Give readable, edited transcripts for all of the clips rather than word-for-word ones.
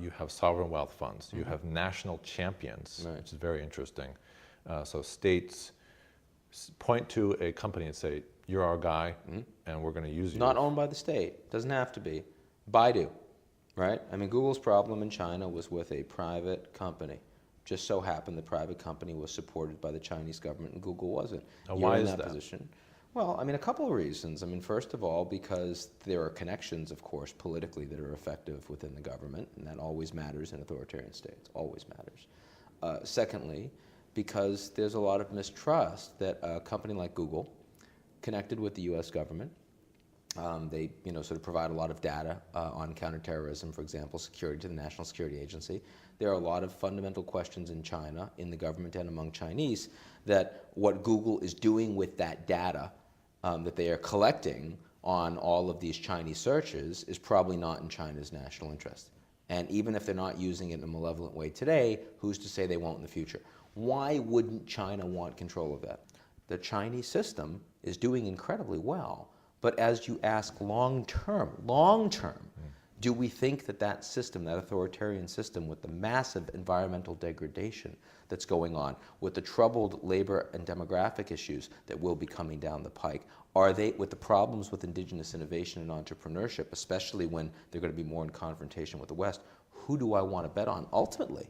You have sovereign wealth funds. You have national champions, Right. which is very interesting. So states point to a company and say, "You're our guy, and we're going to use you." Not owned by the state. Doesn't have to be. Baidu, right? I mean, Google's problem in China was with a private company. Just so happened the private company was supported by the Chinese government and Google wasn't. Now, You're why in is that that? position. Well, I mean, a couple of reasons. I mean, first of all, because there are connections, of course, politically that are effective within the government, and that always matters in authoritarian states, always matters. Secondly, because there's a lot of mistrust that a company like Google, connected with the U.S. government, they, sort of provide a lot of data on counterterrorism, for example, security to the National Security Agency. There are a lot of fundamental questions in China, in the government and among Chinese, that what Google is doing with that data that they are collecting on all of these Chinese searches is probably not in China's national interest. And even if they're not using it in a malevolent way today, who's to say they won't in the future? Why wouldn't China want control of that? The Chinese system is doing incredibly well. But as you ask long term, do we think that that system, that authoritarian system with the massive environmental degradation that's going on, with the troubled labor and demographic issues that will be coming down the pike, are they, with the problems with indigenous innovation and entrepreneurship, especially when they're going to be more in confrontation with the West, who do I want to bet on? Ultimately,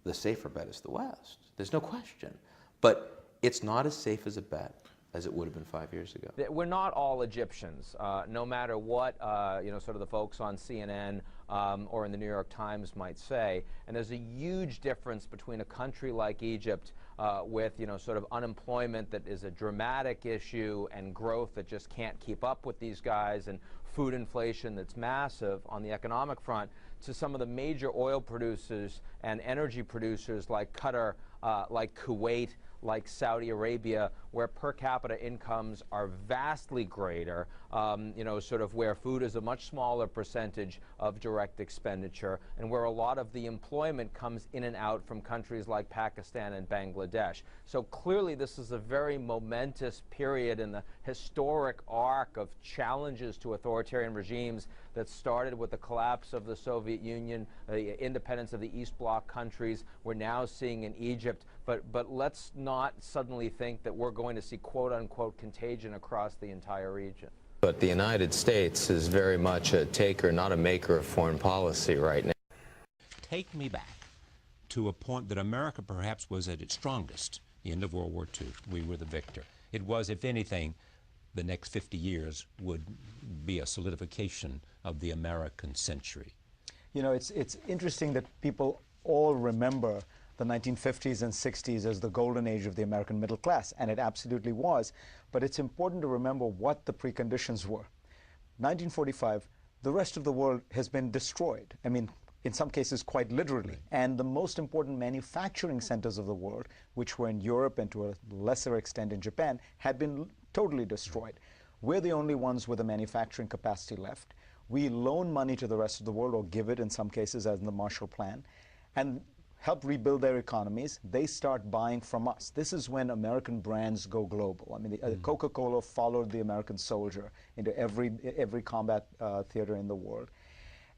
the safer bet is the West. There's no question. But it's not as safe as a bet as it would have been 5 years ago. We're not all Egyptians, no matter what sort of the folks on CNN or in the New York Times might say. And there's a huge difference between a country like Egypt with sort of unemployment that is a dramatic issue and growth that just can't keep up with these guys and food inflation that's massive on the economic front, to some of the major oil producers and energy producers like Qatar, like Kuwait, like Saudi Arabia, where per capita incomes are vastly greater, sort of where food is a much smaller percentage of direct expenditure, and where a lot of the employment comes in and out from countries like Pakistan and Bangladesh. So clearly this is a very momentous period in the historic arc of challenges to authoritarian regimes that started with the collapse of the Soviet Union, the independence of the East Bloc countries. We're now seeing in Egypt, but let's not suddenly think that we're going to see quote-unquote contagion across the entire region. But the United States is very much a taker, not a maker of foreign policy right now. Take me back to a point that America perhaps was at its strongest, the end of World War II. We were the victor. It was, if anything, the next 50 years would be a solidification of the American century. You know, it's interesting that people all remember the 1950s and 60s as the golden age of the American middle class, and it absolutely was. But it's important to remember what the preconditions were. 1945, the rest of the world has been destroyed. I mean, in some cases quite literally. Right. And the most important manufacturing centers of the world, which were in Europe and to a lesser extent in Japan, had been totally destroyed. We're the only ones with a manufacturing capacity left. We loan money to the rest of the world, or give it in some cases, as in the Marshall Plan, and help rebuild their economies. They start buying from us. This is when American brands go global. I mean, Coca-Cola followed the American soldier into every combat theater in the world.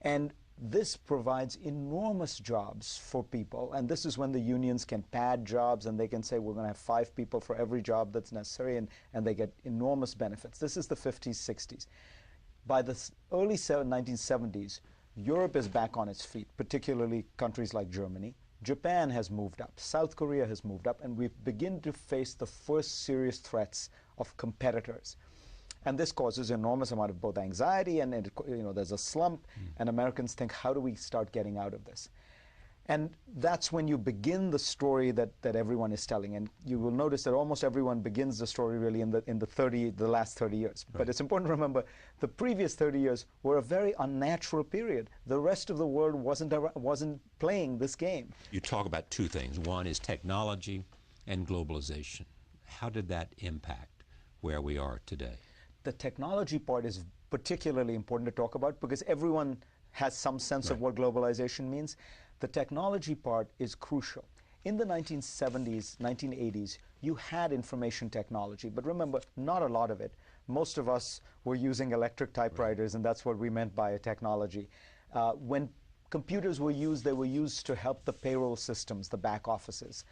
And this provides enormous jobs for people, and this is when the unions can pad jobs, and they can say we're going to have 5 people for every job that's necessary, and they get enormous benefits. This is the 50s, 60s. By the early 1970s, Europe is back on its feet, particularly countries like Germany. Japan has moved up, South Korea has moved up, and we begin to face the first serious threats of competitors. And this causes an enormous amount of both anxiety and there's a slump, and Americans think, how do we start getting out of this? And that's when you begin the story that everyone is telling. And you will notice that almost everyone begins the story really in the last 30 years. Right. But it's important to remember the previous 30 years were a very unnatural period. The rest of the world wasn't playing this game. You talk about 2 things. One is technology and globalization. How did that impact where we are today? The technology part is particularly important to talk about because everyone has some sense of what globalization means. The technology part is crucial. In the 1970s, 1980s, you had information technology, but remember, not a lot of it. Most of us were using electric typewriters, and that's what we meant by a technology. When Computers were used, they were used to help the payroll systems, the back offices.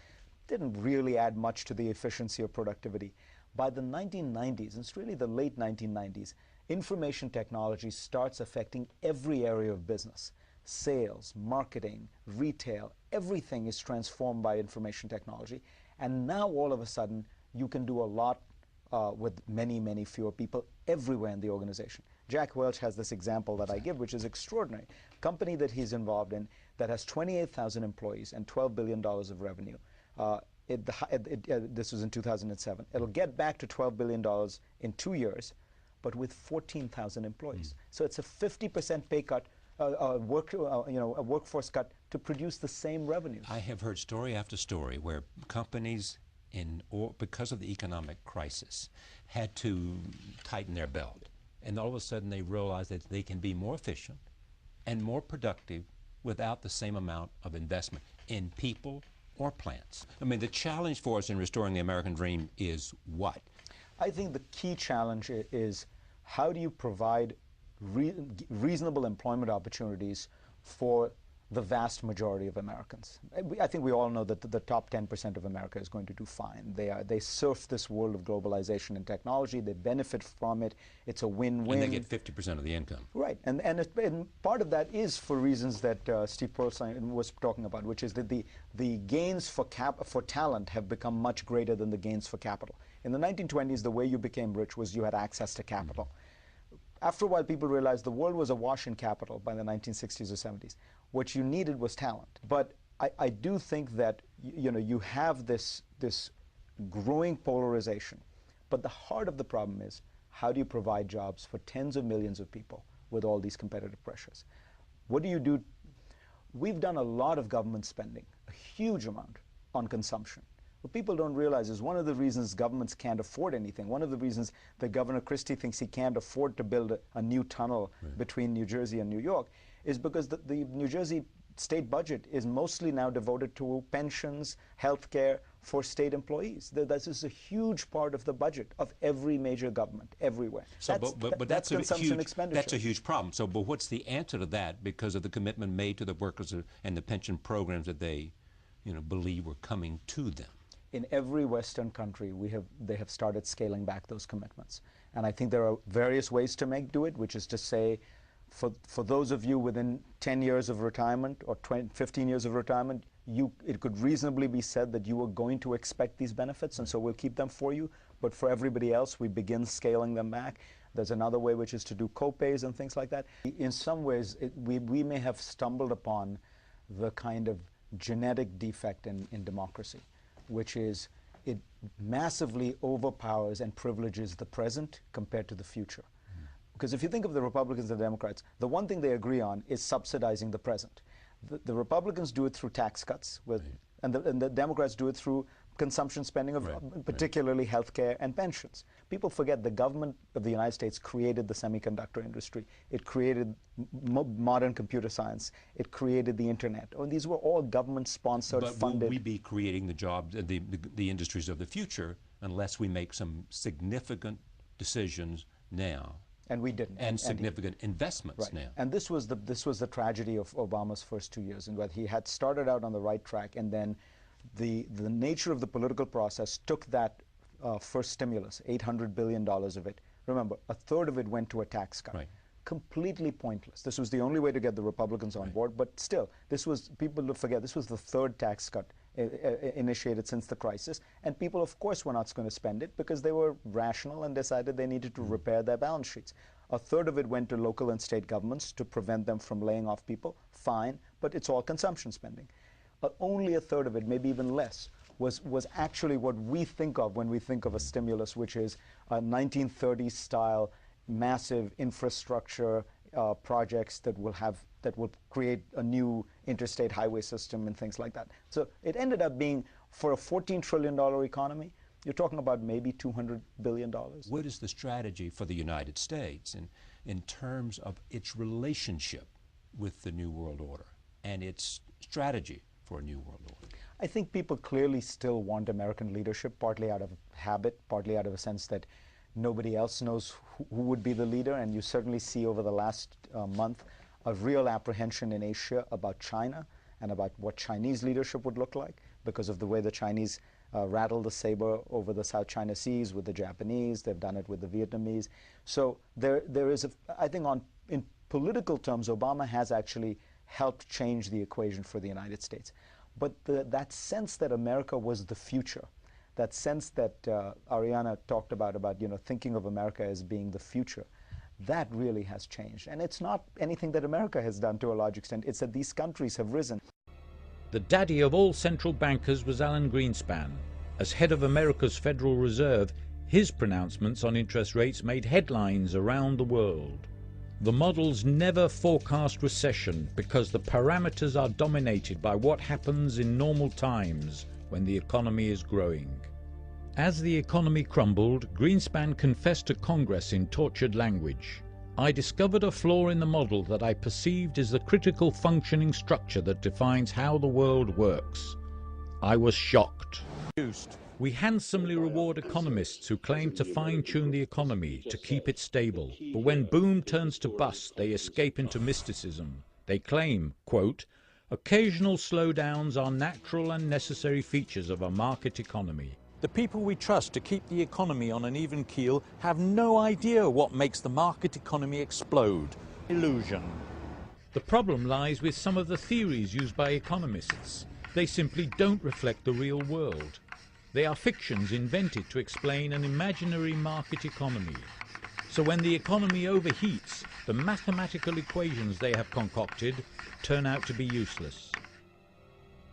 Didn't really add much to the efficiency or productivity. By the 1990s, and it's really the late 1990s, information technology starts affecting every area of business. Sales, marketing, retail, everything is transformed by information technology. And now all of a sudden, you can do a lot with many, many fewer people everywhere in the organization. Jack Welch has this example that I give, which is extraordinary. Company that he's involved in that has 28,000 employees and $12 billion of revenue. This was in 2007. It'll get back to $12 billion in 2 years, but with 14,000 employees. So it's a 50% pay cut, a workforce cut to produce the same revenues. I have heard story after story where companies, because of the economic crisis, had to tighten their belt. And all of a sudden they realized that they can be more efficient and more productive without the same amount of investment in people or plants. I mean, the challenge for us in restoring the American dream is what? I think the key challenge is how do you provide reasonable employment opportunities for the vast majority of Americans. I think we all know that the top 10% of America is going to do fine. They surf this world of globalization and technology. They benefit from it. It's a win-win. And they get 50% of the income. Right, and part of that is for reasons that Steve Pearlstein was talking about, which is that the gains for talent have become much greater than the gains for capital. In the 1920s, the way you became rich was you had access to capital. After a while, people realized the world was awash in capital by the 1960s or 70s. What you needed was talent. But I do think that you have this growing polarization. But the heart of the problem is, how do you provide jobs for tens of millions of people with all these competitive pressures? What do you do? We've done a lot of government spending, a huge amount, on consumption. What people don't realize is one of the reasons governments can't afford anything, one of the reasons that Governor Christie thinks he can't afford to build a new tunnel between New Jersey and New York, is because the New Jersey state budget is mostly now devoted to pensions, health care for state employees. This is a huge part of the budget of every major government, everywhere. So, but that's consumption expenditure. That's a huge problem. So, but what's the answer to that because of the commitment made to the workers and the pension programs that they, believe were coming to them? In every Western country, they have started scaling back those commitments. And I think there are various ways to do it, which is to say, for those of you within 10 years of retirement or 15 years of retirement, it could reasonably be said that you are going to expect these benefits, and so we'll keep them for you. But for everybody else, we begin scaling them back. There's another way, which is to do co-pays and things like that. In some ways, we may have stumbled upon the kind of genetic defect in democracy, which is it massively overpowers and privileges the present compared to the future. Because if you think of the Republicans and the Democrats, the one thing they agree on is subsidizing the present. The Republicans do it through tax cuts, and the Democrats do it through consumption spending of particularly health care and pensions. People forget the government of the United States created the semiconductor industry. It created modern computer science. It created the internet. And these were all government-sponsored, funded. But will we be creating the jobs, the industries of the future, unless we make some significant decisions now? And we didn't. And significant investments now. And this was the tragedy of Obama's first 2 years, in that he had started out on the right track, and then the nature of the political process took that first stimulus, $800 billion of it. Remember, a third of it went to a tax cut. Right. Completely pointless. This was the only way to get the Republicans on board, but still, people forget, this was the third tax cut initiated since the crisis, and people, of course, were not going to spend it because they were rational and decided they needed to repair their balance sheets. A third of it went to local and state governments to prevent them from laying off people. Fine, but it's all consumption spending. Only a third of it, maybe even less, was actually what we think of when we think of a stimulus, which is a 1930s style massive infrastructure projects that will create a new interstate highway system and things like that. So it ended up being, for a $14 trillion economy, you're talking about maybe $200 billion. What is the strategy for the United States in terms of its relationship with the New World Order and its strategy for a New World Order? I think people clearly still want American leadership, partly out of habit, partly out of a sense that nobody else knows who would be the leader, and you certainly see over the last month a real apprehension in Asia about China and about what Chinese leadership would look like because of the way the Chinese rattled the saber over the South China Seas with the Japanese. They've done it with the Vietnamese. So there is, I think in political terms, Obama has actually helped change the equation for the United States. But that sense that America was the future, that sense that Arianna talked about thinking of America as being the future, that really has changed. And it's not anything that America has done to a large extent. It's that these countries have risen. The daddy of all central bankers was Alan Greenspan. As head of America's Federal Reserve, his pronouncements on interest rates made headlines around the world. The models never forecast recession because the parameters are dominated by what happens in normal times when the economy is growing. As the economy crumbled, Greenspan confessed to Congress in tortured language. I discovered a flaw in the model that I perceived as the critical functioning structure that defines how the world works. I was shocked. We handsomely reward economists who claim to fine-tune the economy to keep it stable. But when boom turns to bust, they escape into mysticism. They claim, quote, occasional slowdowns are natural and necessary features of a market economy. The people we trust to keep the economy on an even keel have no idea what makes the market economy explode. Illusion. The problem lies with some of the theories used by economists. They simply don't reflect the real world. They are fictions invented to explain an imaginary market economy. So when the economy overheats, the mathematical equations they have concocted turn out to be useless.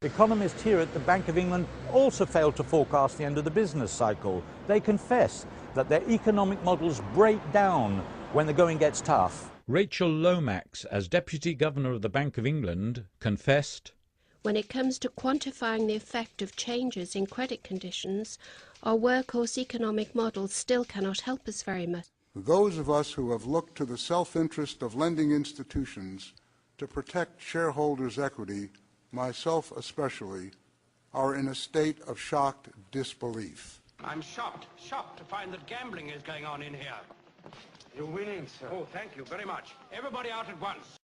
Economists here at the Bank of England also fail to forecast the end of the business cycle. They confess that their economic models break down when the going gets tough. Rachel Lomax, as Deputy Governor of the Bank of England, confessed, when it comes to quantifying the effect of changes in credit conditions, our workhorse economic models still cannot help us very much. Those of us who have looked to the self-interest of lending institutions to protect shareholders' equity, myself especially, are in a state of shocked disbelief. I'm shocked to find that gambling is going on in here. You're winning, sir. Oh, thank you very much. Everybody out at once.